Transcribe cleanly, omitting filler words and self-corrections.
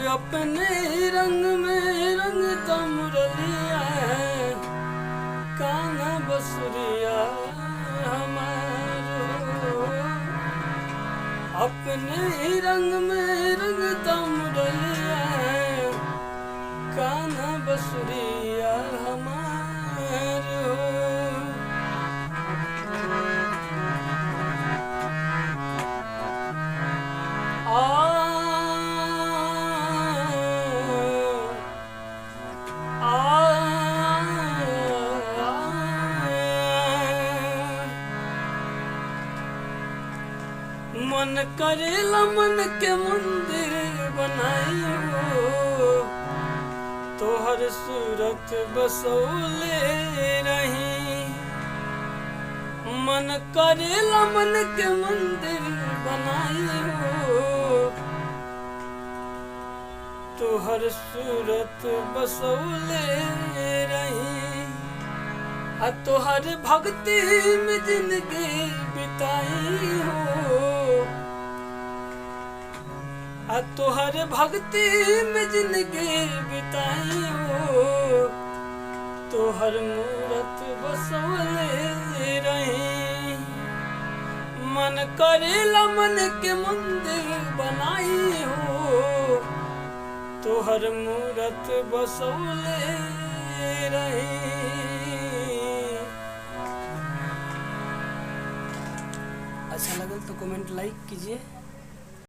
अपने रंग में रंगता मुरलिया है, कान्हा बसुरिया हमारो। अपने रंग में रंगता मुरलिया है, कान्हा बसुरिया हमारो। मन करेला मन के मंदिर बनाइयो, तोहर सूरत बसौले रही। मन करेला मन के मंदिर बनाइयो, तोहर सूरत बसौले रही। आ तोहर भक्ति में जिंदगी बिताई हो, आ तोहर भक्ति में जिंदगी बिताई हो। तोहर मूरत बसौले रही। मन करेला मन के मंदिर बनाई हो, तोहर मूरत बसौले रही। अच्छा लगल तो कमेंट लाइक कीजिए।